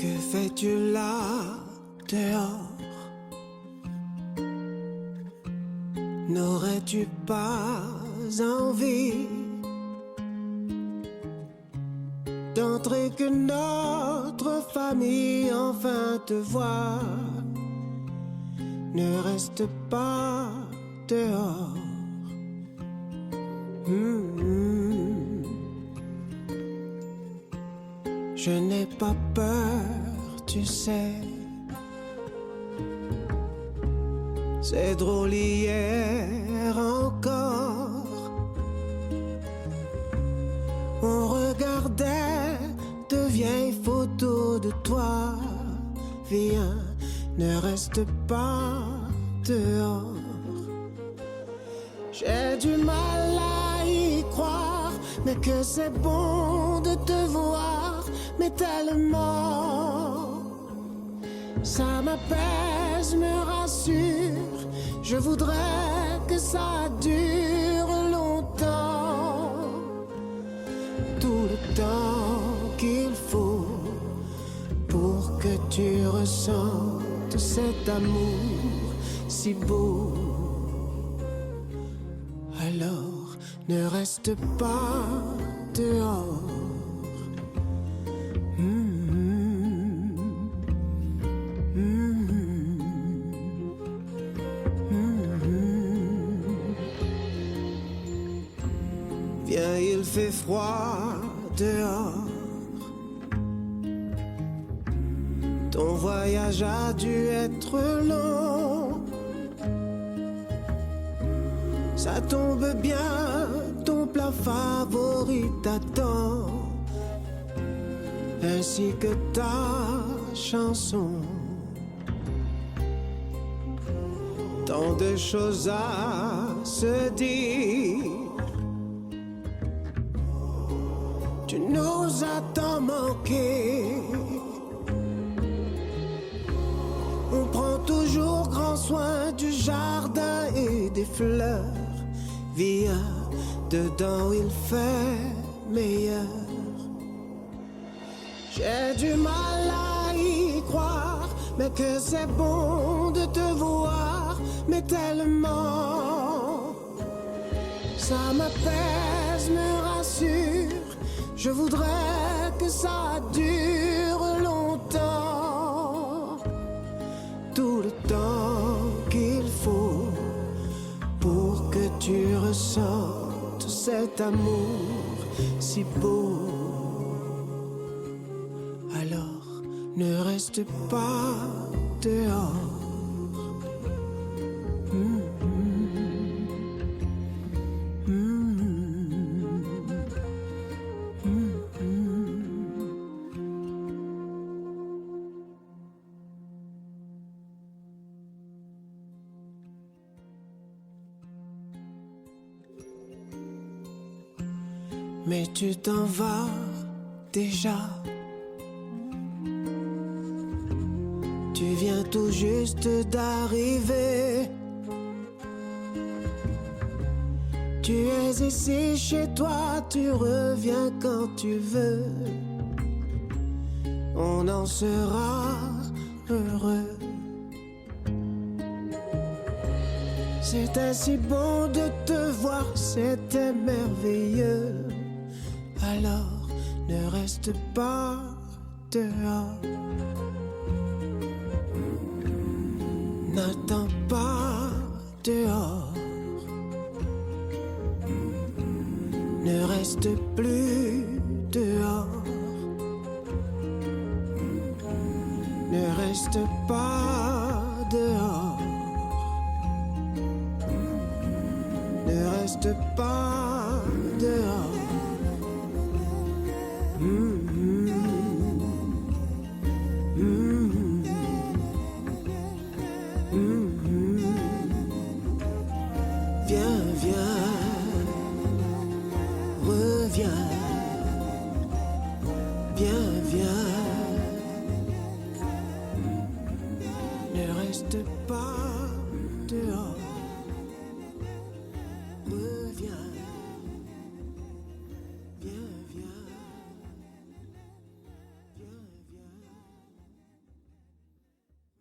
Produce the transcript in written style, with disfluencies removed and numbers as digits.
Que fais-tu là dehors? N'aurais-tu pas envie d'entrer, que notre famille enfin te voie? Ne reste pas dehors. Je n'ai pas peur, tu sais. C'est drôle, hier encore on regardait de vieilles photos de toi. Viens, ne reste pas dehors. J'ai du mal à y croire, mais que c'est bon de te voir, mais tellement. Ça m'apaise, me rassure, je voudrais que ça dure longtemps. Tout le temps qu'il faut pour que tu ressentes cet amour si beau. Alors ne reste pas dehors. Viens, il fait froid dehors. Ton voyage a dû être long. Ça tombe bien, ton plat favori t'attend, ainsi que ta chanson. Tant de choses à se dire. Tu nous as tant manqué. On prend toujours grand soin du jardin et des fleurs. Viens, dedans il fait meilleur. J'ai du mal à y croire, mais que c'est bon de te voir, mais tellement. Ça m'apaise, me rassure, je voudrais que ça dure longtemps. Tout le temps qu'il faut pour que tu ressentes cet amour si beau. Alors ne reste pas dehors. Mais tu t'en vas déjà. Tu viens tout juste d'arriver. Tu es ici chez toi, tu reviens quand tu veux. On en sera heureux. C'était si bon de te voir, c'était merveilleux. Alors ne reste pas dehors. N'attends pas dehors. Ne reste plus dehors. Ne reste pas dehors. Ne reste pas dehors. Mm-hmm. Mm-hmm.